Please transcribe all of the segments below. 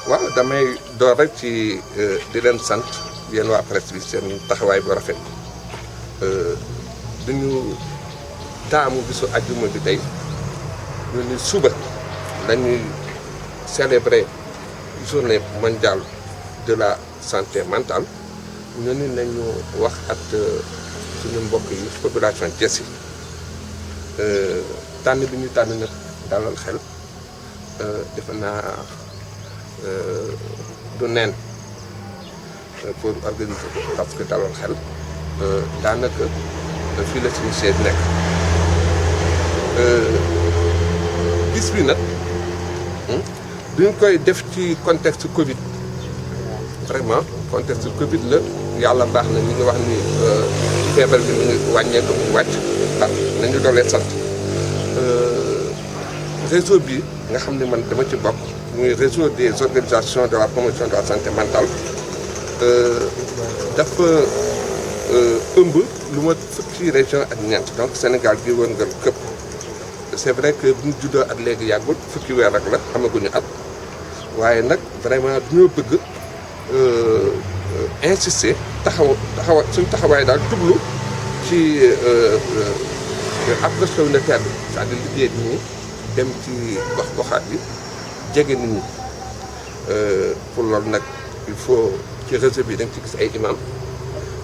waaw damay door rek ci di leen sant yéen waa presse bi seen taxawaay bu rafet duñu taamu bisu àjjuma bi tey ñu ni suba lañuy célébrer journée mondiale de la santé mentale ñu ni nañu wax ak suñu mbokk yi population Thiès yi tànn bi ñu tànn nag dalal xel defe naa du neen pour organiser ko parce que dalal xel daanaka fii la suñu siège nekk bis bi nag duñ koy def ci contexte Covid vraiment contexte Covid la yàlla baax na ñu ngi wax ni feebar bi mu ngi wàññeeku mu wàcc nañu doolee sant réseau bi nga xam ne man dama ci bokk muy réseau des organisations de la promotion de la santé mentale dafa ëmb lu ma fukki région ak ñeent donc Sénégal gi woon nga këpp c'est vrai que bu ñu juddoo ak léegi yàggul fukki weer rek la xamaguñu at waaye nag vraiment duñoo bëgg insister suñu taxawaay daal jublu ci approche communautaire bi c'est-à-dire liggéey nii dem ci gox-goxaat bi jege nit ñi pour loolu nag il faut ci réseau bi da nga ci gis ay imam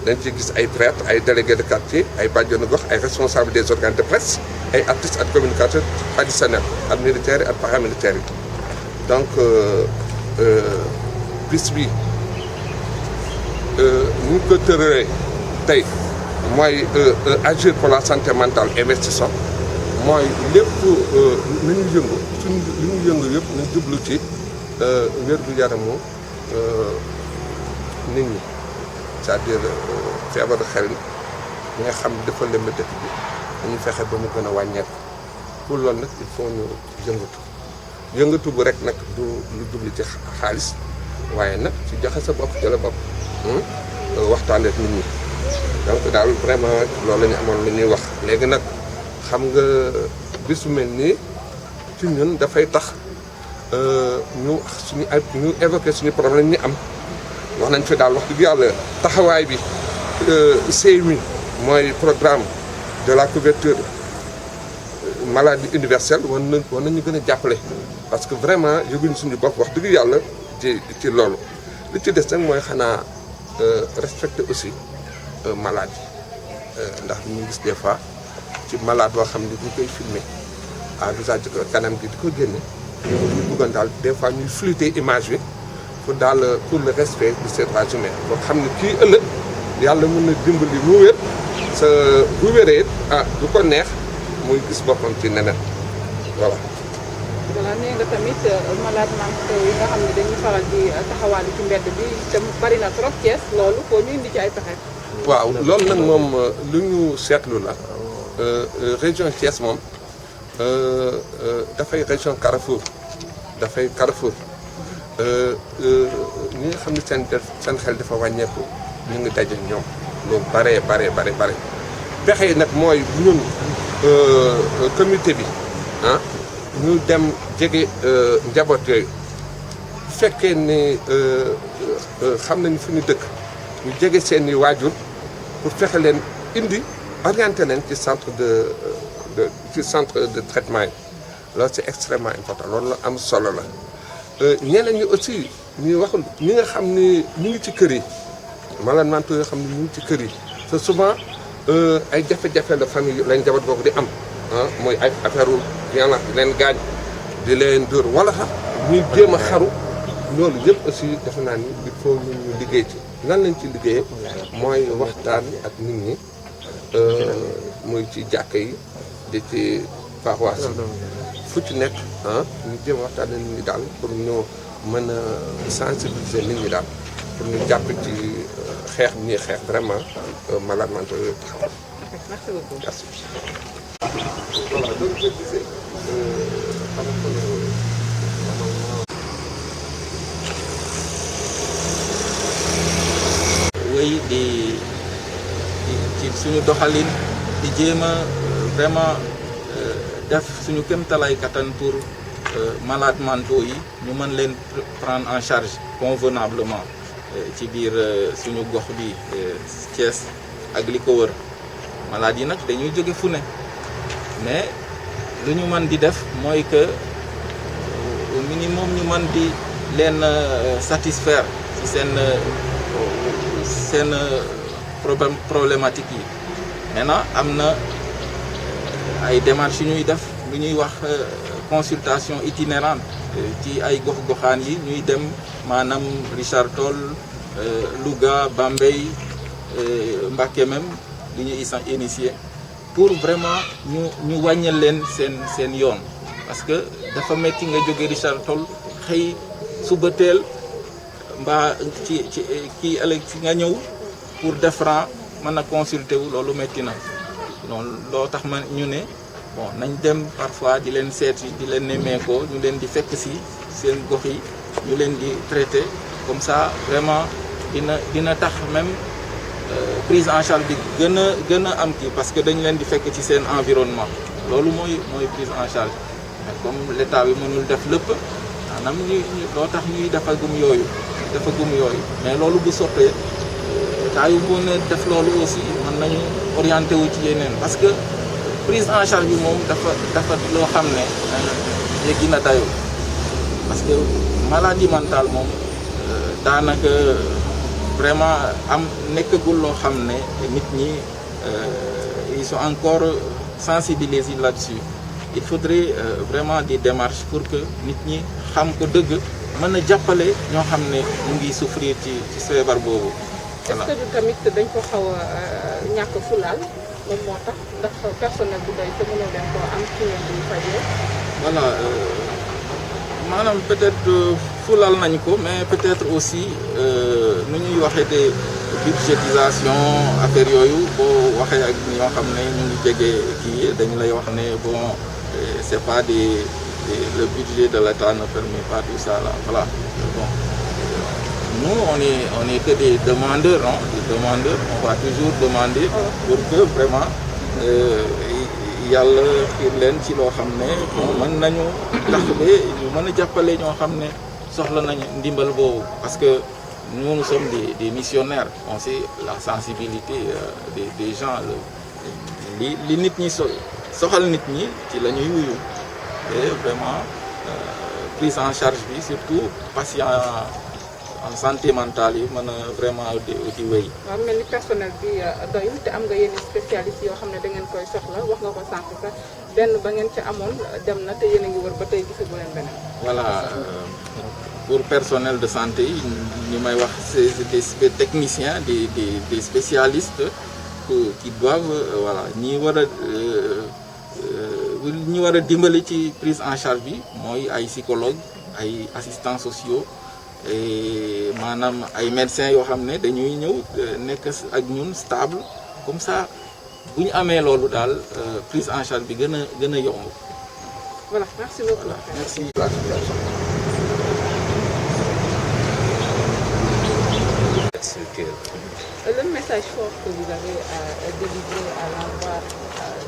da nga ci gis ay prêtres ay délégués de quartier ay bàjjenu gox ay responsables des organes de presse ay artistes ak communicateurs traditionnels ak militaires ak paramilitaires yi donc bis bi ñu ko tëralee tey mooy agir pour la santé mentale investissant mooy lépp nañu yëngu suñu li ñu yëngu yëpp nañ jublu ci wér-gu-yaramu nit ñi c'est-à-dire feebaru xel ñi nga xam dafa lëmb dëkk bi dañu fexe ba mu gën a wàññeeku pour loolu nag il faut ñu yëngatu bu rek nag du lu jublu ci xaalis waaye nag ci joxe sa bopp jëla bopp waxtaan ak nit ñi donc daal vraiment loolu la ñu amoon lu ñuy wax léegi nag xam nga bisu mel nii ci ñun dafay tax ñu évoqué suñu problème ñi am wax nañ fi daal wax dëgg yàlla taxawaay bi CMU mooy programme de la couverture maladie universelle war nañu gën a jàppale parce que vraiment yëguñu suñu bopp wax dëgg yàlla ci loolu li ci des nag mooy xanaa respecter aussi maladie ndax ñu gis des fois ci malade boo xam ne ñu koy filmer à visage kanam gi di ko génne ñu bëggoon daal des fois ñuy flouter image bi pour le respect de ces droits humains boo xam ne kii ëllëg yàlla mën na dimbali mu wér sa bu wéree du ko neex muy gis boppam ci neneen voilà. voilà nee nga tamit malade mentaux yi nga xam ne dañuy faral di taxawaale ci mbedd bi te bari na trop Thiès loolu foo ñu indi ci ay pexe. waaw loolu nag moom lu ñu seetlu la région Thiès moom dafay région Carrefour ñi nga xam ne seen xel dafa wàññeeku ñu ngi daje ñoom lu bare pexe yi nag mooy ñun comité bi ñu dem jege njaboot yooyu bu fekkee ne xam nañu fu ñu dëkk ñu jege seeni waajur pour fexe leen indi orienté leen ci centre de traitement yi loolu c'est extrêmement important loolu la am solo la ñeneen ñi aussi ñuy waxul ñi nga xam ni ñu ngi ci kër yi malades mentaux yoo xam ne ñu ngi ci kër yi c'est souvent ay jafe-jafe la famille lañ njaboot boobu di am mooy ay affaire violence di leen gaañ di leen dóor wala sax ñuy jéem a xaru loolu yëpp aussi defe naa ni il faut ñu liggéey ci lan lañ ci liggéeyee mooy waxtaan ak nit ñi muy ci jàkka yi di ci paroisse fu ci nekk ñu jéem a waxtaan ak nit ñi daal pour ñu mën a sensibiliser nit ñi daal pour ñu jàpp ci xeex bi ñuy xeex vraiment malades mentaux yooyu taxaw. Merci beaucoup. Merci. Voilà, donc je disais, wéy di ci suñu doxalin di jéem a vraiment def suñu kéemtalaay kattan pour malades mentaux yi ñu mën leen prendre en charge convenablement ci biir suñu gox bi Thiès ak li ko wër. malades yi nag dañuy jóge fu ne mais lu ñu mën di def mooy que au minimum ñu mën di leen satisfaire ci seen problématique yi. maintenant am na ay démarches yu ñuy def lu ñuy wax consultation itinérante ci ay gox-goxaan yi ñuy dem maanaam Richard Toll Louga Bambey Mbacké même li ñuy initier pour vraiment ñu wàññal leen seen yoon parce que dafa metti nga jóge Richard Toll xëy suba teel mbaa ci kii ëllëg si nga ñëw pour def rang mën a consulter wu loolu metti na noonu loo tax ma ñu ne bon nañ dem parfois di leen seeti di leen nemmeekoo ñu leen di fekk si seen gox yi ñu leen di traiter comme ça vraiment dina tax même prise en charge bi gën a am kii parce que dañ leen di fekk ci seen environnement loolu mooy prise en charge mais comme l'état bi mënul def lépp maanaam loo tax ñuy defagum yooyu mais loolu bu sottee taa yu mën a def loolu aussi mën nañu orienté wu ci yeneen parce que prise en charge bi moom dafa loo xam ne yeggi na dayoo parce que maladie mentale moom daanaka vraiment nekkagul loo xam ne nit ñi ils sont encore sensibilisés là-dessus il faudrait vraiment des démarches pour que nit ñi xam ko dëgg mën a jàppale ñoo xam ne ñu ngi souffrir ci feebar boobu. Est-ce que du tamit dañ ko xaw a ñàkk fulaal moom moo tax ndax personnel bu doy te mënoo leen koo am ci ngeen di fajee. voilà maanaam peut-être fulal nañ ko mais peut-être aussi nu ñuy waxee de budgétisation affaire yooyu boo waxee ak ñoo xam ne ñu ngi jege kii dañu lay wax ne bon c'est pas le budget de l'État ne permet pas tout ça là voilà bon. Nous, on est que des demandeurs, hein, on va toujours demander pour que vraiment yàlla xiir leen ci loo xam ne mën nañu tax ba ñu mën a jàppale ñoo xam ne soxla nañu ndimbal boobu parce que nous sommes des missionnaires on sait la sensibilité des gens li nit ñi soxal nit ñi ci la ñuy wuyu et vraiment prise en charge bi surtout patient en santé mentale yi mën a vraiment di wéy. waaw mel ni personnel bi doyul te am nga yenn spécialistes yoo xam ne da ngeen koy soxla wax nga ko sànq sax benn ba ngeen ca amoon dem na te yéen a ngi wër ba tey gisagu leen beneen. voilà pour personnel de santé yi ñu may wax c'est des techniciens des spécialistes qui doivent voilà ñi war a dimbali ci prise en charge bi mooy ay psychologues ay assistants sociaux. et maanaam ay médecins yoo xam ne dañuy ñëw nekk ak ñun stable comme ça bu ñu amee loolu daal prise en charge bi gën a yomb. voilà merci beaucoup. Voilà, merci. Le message fort que vous avez à délivrer à l'endroit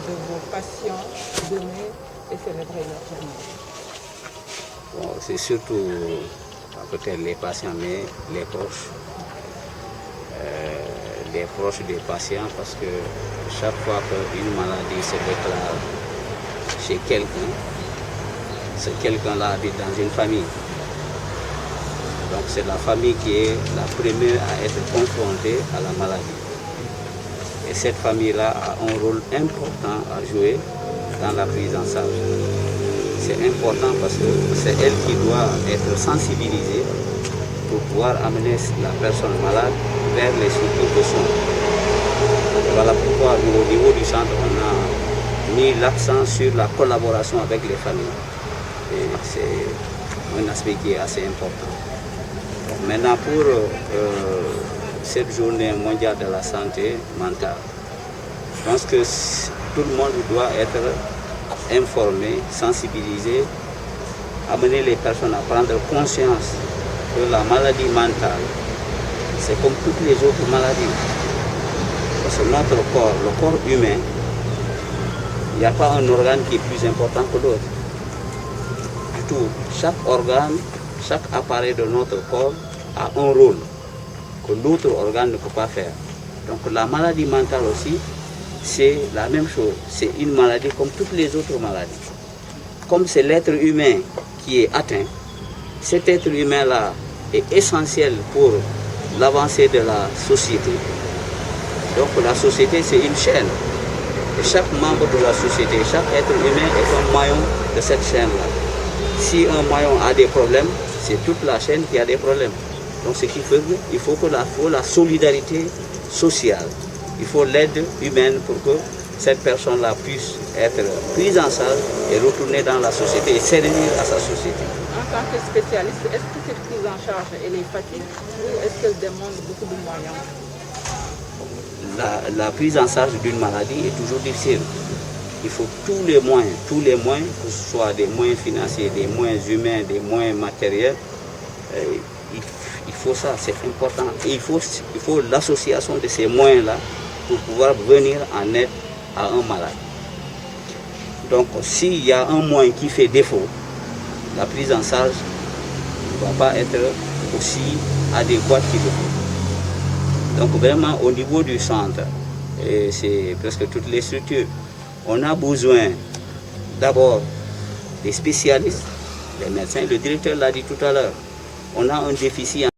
de vos patients demain et célébrer leur journée. Bon, c'est surtout peut-être les patients, mais les proches des patients, parce que chaque fois qu'une maladie se déclare chez quelqu'un, ce quelqu'un-là habite dans une famille. Donc c'est la famille qui est la première à être confrontée à la maladie. Et cette famille-là a un rôle important à jouer dans la prise en charge. C'est important parce que c'est elle qui doit être sensibilisée pour pouvoir amener la personne malade vers les structures de soins. Voilà pourquoi nous, au niveau du centre, on a mis l'accent sur la collaboration avec les familles. Et c'est un aspect qui est assez important. Donc maintenant, pour cette journée mondiale de la santé mentale, je pense que tout le monde doit être informé, sensibilisé, amener les personnes à prendre conscience que la maladie mentale, c'est comme toutes les autres maladies. Parce que notre corps, le corps humain, il n'y a pas un organe qui est plus important que l'autre. plutôt chaque organe, chaque appareil de notre corps a un rôle que l'autre organe ne peut pas faire. Donc la maladie mentale aussi, c'est la même chose. C'est une maladie comme toutes les autres maladies. Comme c'est l'être humain qui est atteint, cet être humain-là est essentiel pour l'avancée de la société. Donc la société, c'est une chaîne. Et chaque membre de la société, chaque être humain est un maillon de cette chaîne-là. Si un maillon a des problèmes, c'est toute la chaîne qui a des problèmes. Donc ce qui fait qu'il faut la solidarité sociale. Il faut l'aide humaine pour que cette personne-là puisse être prise en charge et retourner dans la société et servir à sa société. En tant que spécialiste, est-ce que cette prise en charge elle est facile ou est-ce qu'elle demande beaucoup de moyens? La prise en charge d'une maladie est toujours difficile. Il faut tous les moyens, que ce soit des moyens financiers, des moyens humains, des moyens matériels. Il faut ça, c'est important. Et il faut l'association de ces moyens-là pour pouvoir venir en aide à un malade. Donc s'il y a un moyen qui fait défaut, la prise en charge ne va pas être aussi adéquate qu'il le faut. Donc vraiment au niveau du centre, et c'est presque toutes les structures, on a besoin d'abord des spécialistes, des médecins. Le directeur l'a dit tout à l'heure, on a un déficit